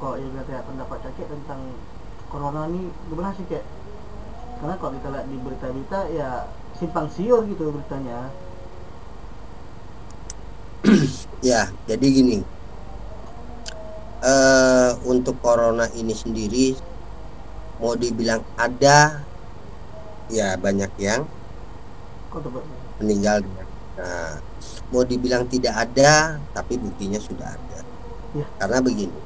kok ya kata pendapat kakek tentang corona ini gimana sih kayak? Karena kalau kita lihat di berita-berita ya simpang siur gitu beritanya. Ya, jadi gini, untuk corona ini sendiri mau dibilang ada, ya banyak yang Kok tuh, meninggal. Nah, mau dibilang tidak ada, tapi buktinya sudah ada. ya, Karena begini,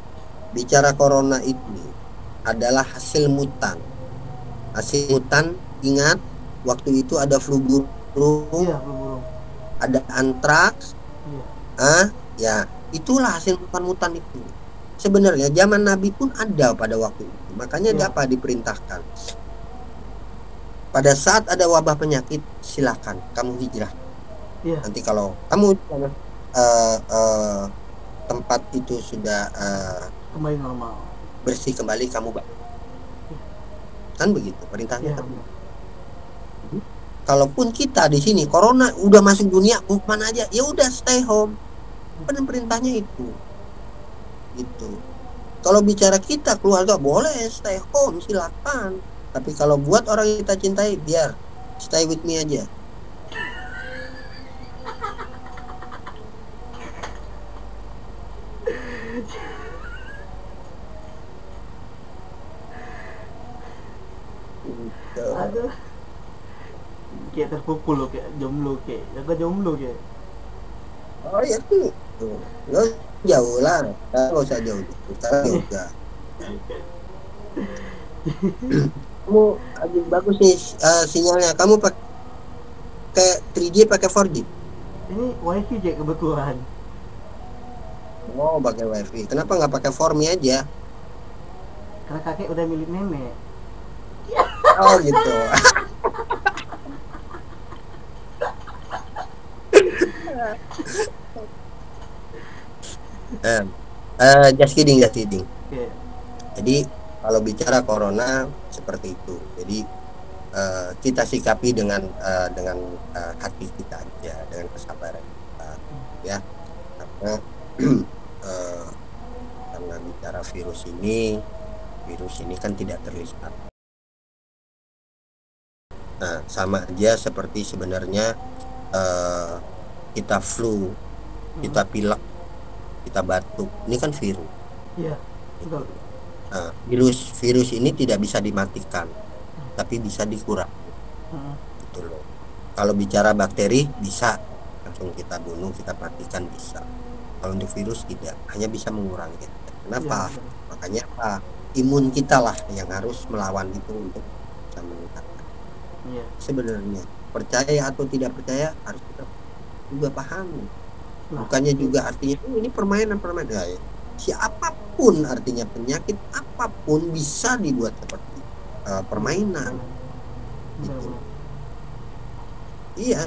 bicara corona ini adalah hasil mutan. Hasil mutan, ingat, waktu itu ada flu burung, iya belum. ada antraks, Iya, ya itulah hasil mutan-mutan itu. Sebenarnya zaman Nabi pun ada pada waktu itu. Makanya iya, apa diperintahkan? Pada saat ada wabah penyakit, silakan kamu hijrah. iya, Nanti kalau kamu eh, eh, tempat itu sudah kembali normal. bersih kembali, kamu balik. Kan begitu perintahnya Iya, kan. benar. kalaupun kita di sini corona udah masuk dunia mau kemana aja, ya udah stay home. Perintahnya itu. Gitu. Kalau bicara kita keluarga boleh stay home silakan. Tapi kalau buat orang yang kita cintai biar stay with me aja. Gitu. Aduh, kayak terpukul lo, kayak jomblo, kayak jaga jomblo kayak. Oh ya tuh. Nggak jauh lah. Nggak usah jauh-jauh. Sekarang juga. Kamu lagi bagus nih sinyalnya. Kamu pakai 3G pakai 4G? Ini wifi kayak kebetulan. Oh, pakai WiFi. Kenapa nggak pakai 4Me aja? Karena kakek udah milik nenek. Oh gitu. Eh, just kidding, just kidding. Kayak, Jadi kalau bicara corona seperti itu. Jadi kita sikapi dengan hati kita aja, dengan kesabaran kita, ya. Karena eh, karena bicara virus ini kan tidak terlihat. Nah, sama aja seperti sebenarnya kita flu, kita pilek, kita batuk. Ini kan virus. iya, betul. Nah, virus ini tidak bisa dimatikan, tapi bisa dikurangi. Gitu loh. Kalau bicara bakteri bisa langsung kita bunuh, kita matikan bisa. Kalau untuk virus tidak, hanya bisa mengurangi. Kenapa? Iya, Makanya apa? Imun kita lah yang harus melawan itu untuk bisa meningkatkan. iya. Sebenarnya percaya atau tidak percaya harus kita juga pahami. Nah, Bukannya juga artinya ini permainan ya. Siapapun artinya penyakit apapun bisa dibuat seperti permainan. Gitu. benar-benar. Iya,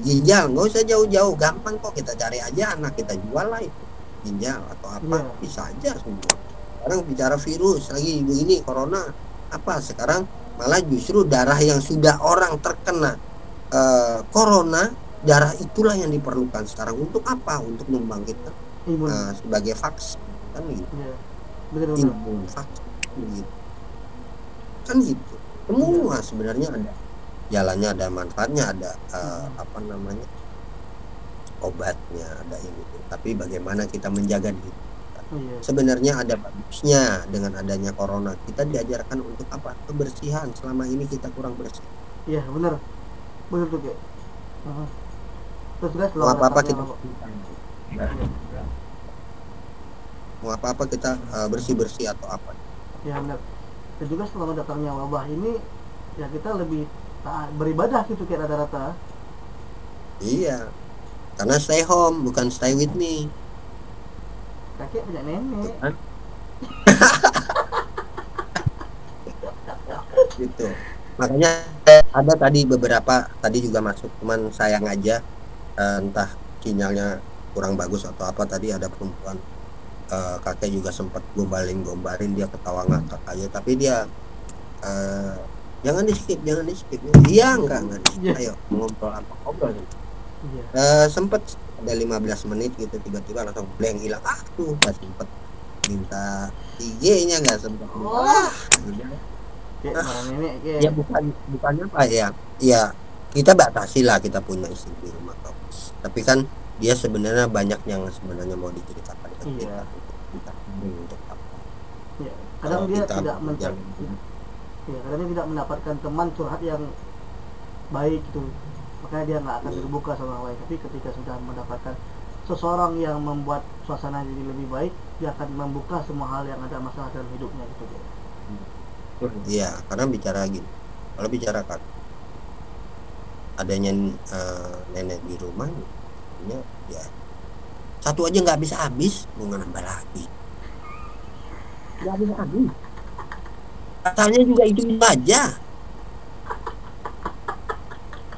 ginjal nggak usah jauh-jauh, gampang kok kita cari aja anak kita jual lah itu ginjal atau apa Iya. bisa aja semua. Sekarang bicara virus lagi begini corona apa sekarang malah justru darah yang sudah orang terkena corona, darah itulah yang diperlukan sekarang untuk apa? Untuk membangkitkan Imun. sebagai vaksin kan gitu. Iya. Benar-benar. Imun vaksin gitu. Kan gitu. Semua sebenarnya ada jalannya, ada manfaatnya, ada apa namanya obatnya, ada ini. Tapi bagaimana kita menjaga diri? Iya. Sebenarnya ada bagusnya dengan adanya corona. Kita diajarkan untuk apa? Kebersihan. Selama ini kita kurang bersih. Iya, benar. Benar tuh kayak. Terus guys, Mau apa-apa kita Iya. mau apa-apa kita bersih-bersih atau apa. Ya benar. Dan juga selama datangnya wabah ini, ya kita lebih beribadah gitu kayak rata-rata. Iya. Karena stay home bukan stay with me. Kakek punya nenek. Kan? Gitu. Makanya ada tadi beberapa tadi juga masuk, cuman sayang aja entah sinyalnya kurang bagus atau apa, tadi ada perempuan kakek juga sempat gombalin dia ketawa ngakak aja, tapi dia jangan di skip dia enggak di skip. Ayo ngobrol apa ngobrol Iya. sempet ada 15 menit gitu tiba-tiba langsung blank hilang. Tuh nggak sempet minta IG-nya, nggak sempet Kayak marah nenek kayak. ya bukannya apa ya, ya kita batasi lah, kita punya istri di rumah kok, tapi kan dia sebenarnya banyak yang sebenarnya mau diceritakan ke Iya. kita untuk apa. Ya, kadang Kalau dia kita tidak berjalan ya, kadang dia tidak mendapatkan teman curhat yang baik gitu, makanya dia nggak akan terbuka sama orang lain. Tapi ketika sudah mendapatkan seseorang yang membuat suasana jadi lebih baik, dia akan membuka semua hal yang ada masalah dalam hidupnya gitu. iya, karena bicara gini, kalau bicara kan adanya nenek di rumah ya satu aja nggak bisa habis, mau nambah lagi nggak bisa habis, katanya juga itu aja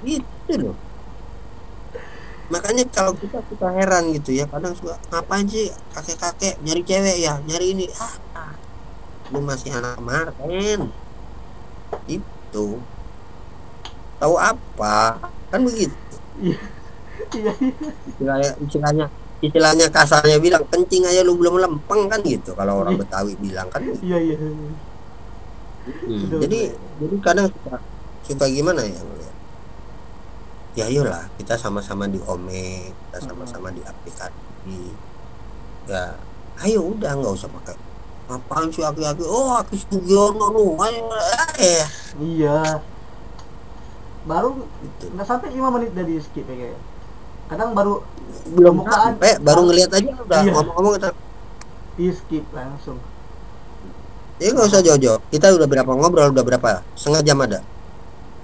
gitu loh. Makanya kalau kita suka heran gitu ya, kadang suka ngapain sih kakek-kakek nyari cewek ya, nyari ini lu masih anak kemarin itu. tahu apa, kan begitu. Iya, iya, iya, Istilahnya istilahnya kasarnya bilang kencing aja lu belum lempeng kan gitu kalau orang iya, Betawi bilang kan gitu. iya, iya. Betul, Jadi betul. kadang suka, suka gimana ya ngeliat, ya ayolah kita sama-sama di Ome, kita Mm-mm. sama-sama di aplikasi, ya ayo udah nggak usah pakai apaan sih aki-aki, oh Aki Sugiono nu ayo, eh Iya, baru gitu. nggak sampai 5 menit dari skip ya kayak. Kadang baru Belum pembukaan, sampai baru baru ngelihat aja udah iya, ngomong-ngomong kita. di skip langsung. Jadi nggak usah Nah, jauh-jauh, kita udah berapa ngobrol, udah berapa setengah jam ada.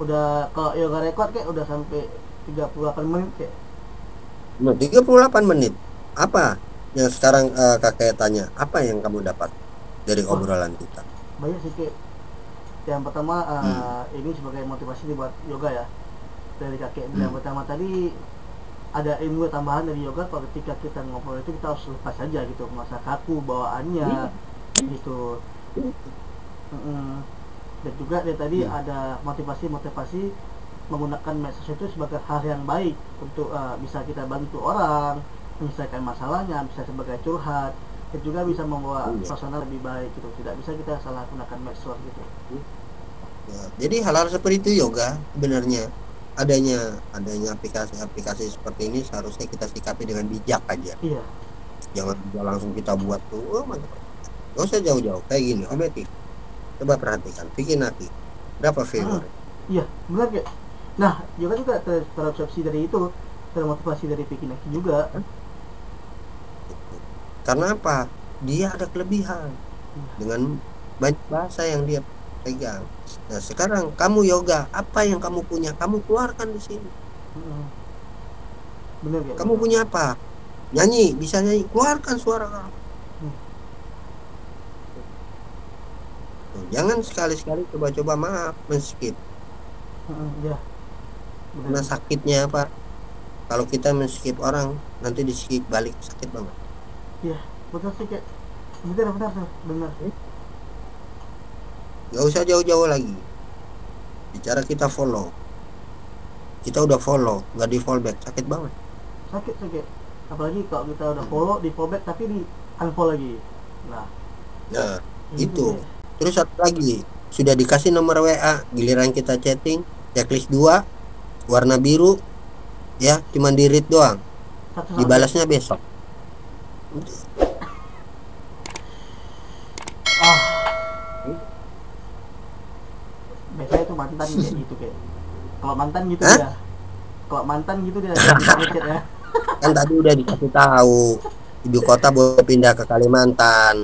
udah kalau yoga record kayak udah sampai 38 menit kayak. Nah, 38 menit. Apa yang sekarang kakek tanya? Apa yang kamu dapat dari Wah, obrolan kita? banyak sih kayak. Yang pertama, Hmm. ini sebagai motivasi buat yoga ya. Dari kakek bilang Hmm. pertama tadi, ada ilmu tambahan dari yoga kalau ketika kita ngobrol itu kita harus lepas saja gitu masa kaku bawaannya Iya. gitu. Mm-mm. Dan juga dari tadi Hmm. ada motivasi-motivasi menggunakan medsos itu sebagai hal yang baik untuk bisa kita bantu orang menyelesaikan masalahnya, bisa sebagai curhat, dan juga bisa membawa Iya. suasana lebih baik gitu. Tidak bisa kita salah gunakan medsos gitu. Ya, jadi hal-hal seperti itu yoga sebenarnya adanya adanya aplikasi-aplikasi seperti ini seharusnya kita sikapi dengan bijak aja. Iya. Jangan juga langsung kita buat tuh, oh mantap. Gak usah jauh-jauh kayak gini, Ometik. Coba perhatikan, Vicky Naki. Berapa Mm-mm. viewer? Iya, benar ya. Nah, juga juga terabsorpsi dari itu, termotivasi dari Vicky Naki juga. Gitu. Karena apa? Dia ada kelebihan dengan banyak bahasa yang dia pegang. Nah, sekarang kamu yoga, apa yang kamu punya? Kamu keluarkan di sini. Mm-mm. Benar ya, Kamu benar. punya apa? Nyanyi, bisa nyanyi, keluarkan suara kamu. Mm. Tuh, jangan sekali-sekali coba-coba maaf men-skip. Mm-mm. Ya, benar Karena benar. sakitnya apa? Kalau kita men-skip orang, nanti di-skip balik, sakit banget. Iya, betul sih kayak. Benar benar tuh, benar. Gak usah jauh-jauh lagi. Bicara kita follow. Kita udah follow, nggak di follow back, sakit banget. Sakit sih kayak. Apalagi kalau kita udah follow, di follow back tapi di unfollow lagi. Nah, Nah, itu itu. kayak Terus satu lagi, sudah dikasih nomor WA, giliran kita chatting, checklist 2, warna biru, ya, cuman di read doang. satu saja. Dibalasnya besok. Ah, biasanya itu mantan kayak gitu kayak. Kalau mantan gitu Hah? dia. Kalau mantan gitu dia kayak gitu ngechat ya. Kan tadi udah dikasih tahu, ibu kota boleh pindah ke Kalimantan.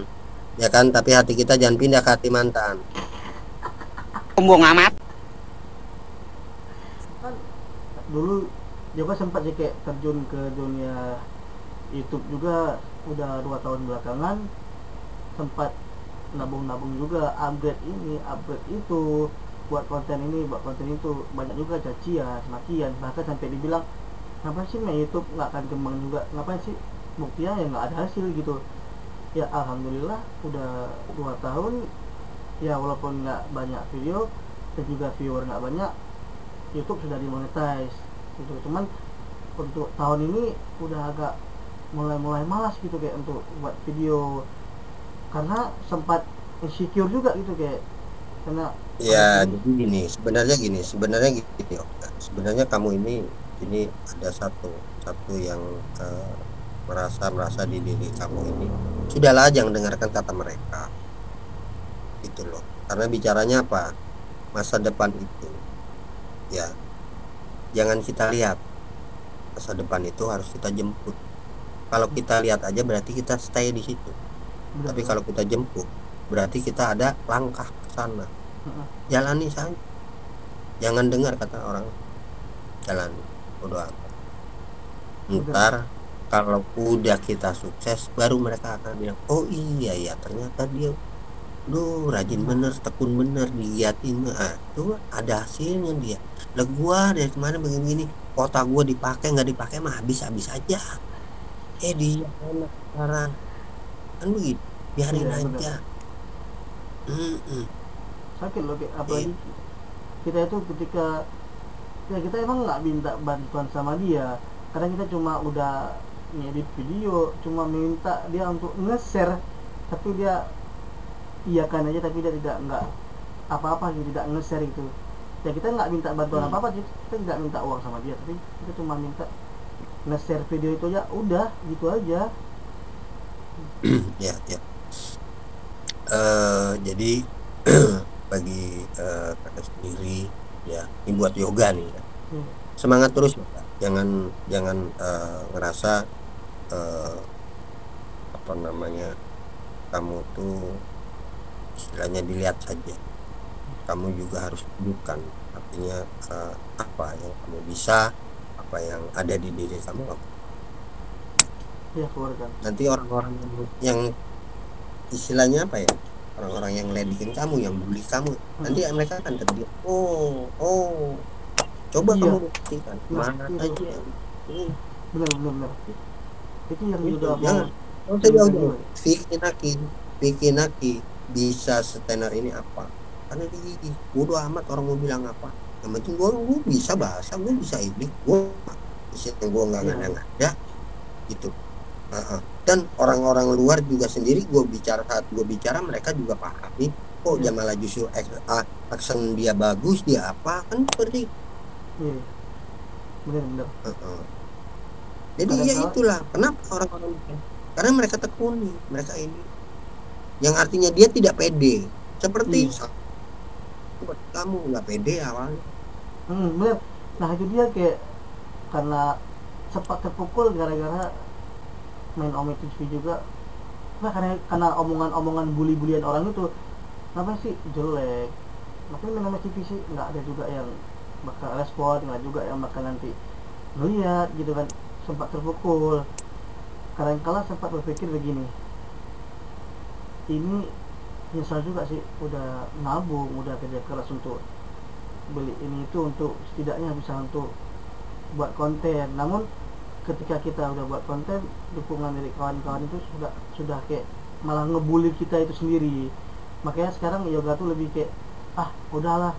Ya kan, tapi hati kita jangan pindah ke hati mantan. Sombong amat. Kan dulu juga sempat sih kayak terjun ke dunia YouTube juga udah 2 tahun belakangan, sempat nabung-nabung juga, upgrade ini upgrade itu, buat konten ini buat konten itu, banyak juga cacian makian, bahkan sampai dibilang ngapain sih main YouTube nggak akan kembang juga, ngapain sih, buktinya ya nggak ada hasil gitu. Ya alhamdulillah udah 2 tahun, ya walaupun nggak banyak video dan juga viewer nggak banyak, YouTube sudah dimonetize gitu. Cuman untuk tahun ini udah agak mulai malas gitu kayak untuk buat video, karena sempat insecure juga gitu kayak, karena Ya, banyak ini. jadi sebenarnya gini, Oka. Sebenarnya kamu ini ada satu satu yang eh, merasa merasa di diri kamu ini sudahlah jangan dengarkan kata mereka gitu loh. Karena bicaranya apa? Masa depan itu ya jangan kita lihat, masa depan itu harus kita jemput. Kalau kita lihat aja berarti kita stay di situ. Tapi Benar-benar. kalau kita jemput berarti kita ada langkah ke sana. Jalani saja. Jangan dengar kata orang, jalani. Bodo amat. Benar. Ntar kalau udah kita sukses baru mereka akan bilang, oh iya ya ternyata dia duh rajin Nah, bener, tekun bener, digiatin tuh ada hasilnya dia. Lah gua dari kemarin begini-begini, kota gua dipakai nggak dipakai mah habis-habis aja. Dia enak sekarang kan begitu, biarin iya benar. aja. Mm-mm. Sakit loh kayak, It- apalagi kita itu ketika ya kita emang nggak minta bantuan sama dia, karena kita cuma udah ngedit video, cuma minta dia untuk nge-share, tapi dia iyakan aja, tapi dia tidak nggak apa-apa gitu, tidak nge-share itu. Ya kita nggak minta bantuan apa-apa, kita tidak minta uang sama dia, tapi kita cuma minta nge-share video itu aja, udah gitu aja. Ya, ya. Jadi bagi kakak sendiri ya, ini buat yoga nih ya. Hmm. Semangat terus ya, Kak. Jangan jangan ngerasa eh, apa namanya, kamu tuh istilahnya dilihat saja. Kamu juga harus tunjukkan, artinya apa yang kamu bisa, apa yang ada di diri kamu. Ya keluarkan. Nanti orang-orang yang istilahnya apa ya, orang-orang yang ledekin kamu, yang bully kamu, nanti mereka akan terdiam. Oh, oh, coba Iya, kamu buktikan, nah semangat itu aja. benar benar benar. Itu yang Itu juga mau jangan, kalau saya cerita jauh-jauh juga. bikin lagi bisa setenar ini apa, karena di bodo amat orang mau bilang apa, yang penting gue bisa bahasa, gue bisa ini, gue bisa, gue nggak Iya, ngada-ngada gitu. Dan orang-orang luar juga sendiri, gue bicara, saat gue bicara mereka juga pahami kok, iya, dia malah justru aksen dia bagus, dia apa, kan seperti iya, benar benar. uh, jadi Kadang ya kala itulah kenapa orang-orang, karena mereka tekuni, mereka ini yang artinya dia tidak pede, seperti iya, kamu nggak pede awalnya. benar. Nah itu dia kayak karena sempat terpukul gara-gara main Ome TV juga. Nah karena omongan-omongan bully-bulian orang itu, kenapa sih jelek, makanya main Ome TV sih nggak ada juga yang bakal respon, nggak juga yang bakal nanti ngeliat gitu kan. Sempat terpukul, kadang kala sempat berpikir begini, ini nyesal juga sih udah nabung, udah kerja keras untuk beli ini itu, untuk setidaknya bisa untuk buat konten. Namun ketika kita udah buat konten, dukungan dari kawan-kawan itu sudah kayak malah ngebully kita itu sendiri. Makanya sekarang yoga tuh lebih kayak, ah udahlah,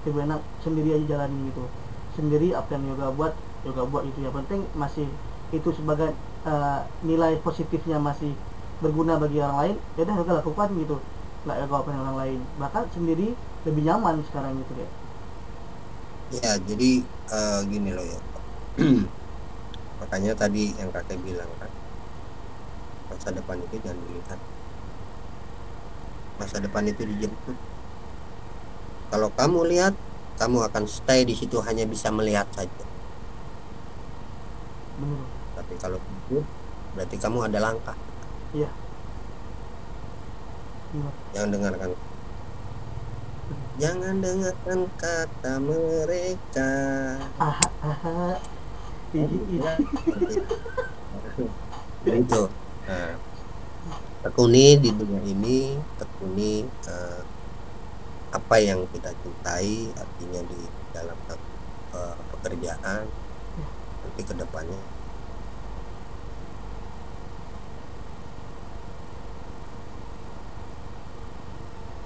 lebih enak sendiri aja jalanin gitu, sendiri. Apa yang yoga buat itu yang penting masih itu sebagai nilai positifnya masih berguna bagi orang lain, ya udah yoga lakukan gitu, nggak yoga apa orang lain, bahkan sendiri lebih nyaman sekarang gitu ya. Ya jadi gini loh ya. Makanya tadi yang kakek bilang kan, masa depan itu jangan dilihat, masa depan itu dijemput. Kalau kamu lihat, kamu akan stay di situ hanya bisa melihat saja. Bener. Tapi kalau itu berarti kamu ada langkah. Iya, bener. Jangan dengarkan, jangan dengarkan kata mereka. Ah, ah, ih. Itu. Nah, tekuni di dunia ini, tekuni apa yang kita cintai, artinya di dalam pekerjaan, nanti ke depannya.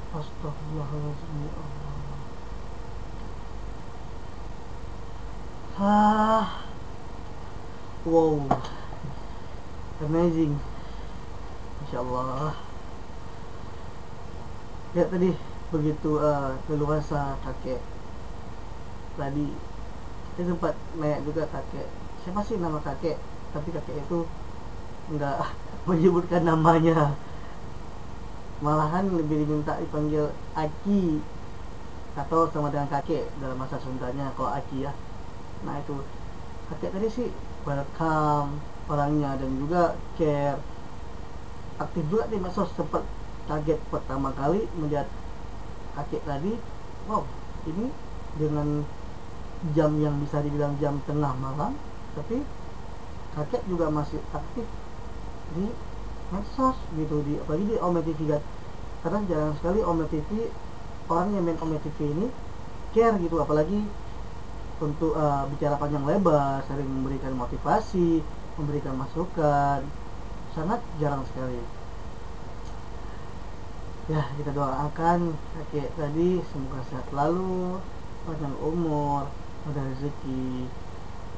Astagfirullahaladzim, ya Allah. Ah, wow, amazing, Masya Allah. Ya tadi begitu leluasa kakek tadi, saya sempat nanya juga kakek, siapa sih nama kakek, tapi kakek itu nggak menyebutkan namanya, malahan lebih diminta dipanggil Aki atau sama dengan kakek dalam masa Sundanya kalau Aki ya. Nah itu kakek tadi sih welcome orangnya, dan juga care, aktif juga di medsos. Sempat kaget pertama kali melihat kakek tadi, wow ini dengan jam yang bisa dibilang jam tengah malam, tapi kakek juga masih aktif di medsos gitu, di apalagi di Ome TV kan. Karena jarang sekali Ome TV, orang yang main Ome TV ini care gitu, apalagi untuk bicara panjang lebar, sering memberikan motivasi, memberikan masukan, sangat jarang sekali. Ya kita doakan kakek tadi semoga sehat selalu, panjang umur, ada rezeki,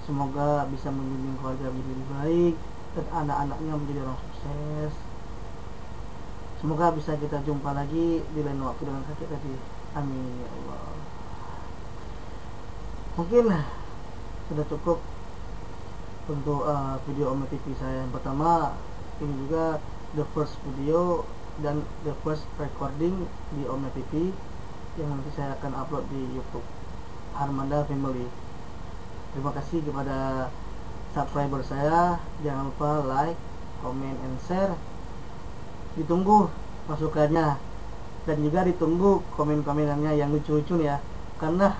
semoga bisa membimbing keluarga menjadi lebih baik dan anak-anaknya menjadi orang sukses. Semoga bisa kita jumpa lagi di lain waktu dengan kakek tadi. Amin ya Allah. Mungkin sudah cukup untuk video Ome TV saya yang pertama. Ini juga the first video dan the first recording di Ome TV yang nanti saya akan upload di YouTube Harmanda Family. Terima kasih kepada subscriber saya. Jangan lupa like, comment, and share. Ditunggu masukannya dan juga ditunggu komen-komenannya yang lucu-lucu nih ya, karena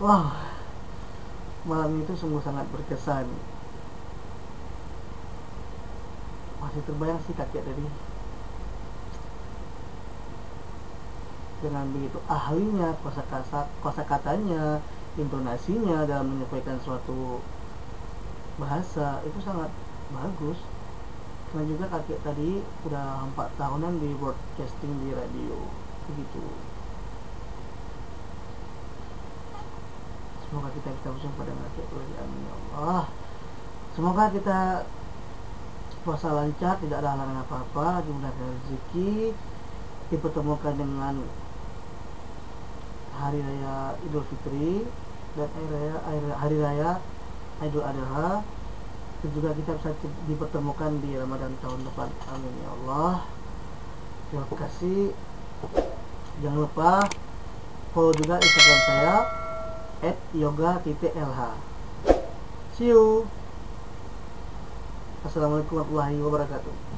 wow, malam itu sungguh sangat berkesan. Masih terbayang sih kakek tadi dengan begitu ahlinya kosakatanya, intonasinya dalam menyampaikan suatu bahasa itu sangat bagus. Karena juga kakek tadi udah 4 tahunan di broadcasting di radio begitu. Semoga kita bisa berjumpa dengan kakek lagi, amin ya Allah. Semoga kita puasa lancar, tidak ada halangan apa-apa, dimudahkan rezeki, dipertemukan dengan hari raya Idul Fitri dan hari raya Idul Adha, dan juga kita bisa dipertemukan di Ramadan tahun depan, amin ya Allah. Terima kasih. Jangan lupa follow juga Instagram saya @yoga_lh. See you. Assalamualaikum warahmatullahi wabarakatuh.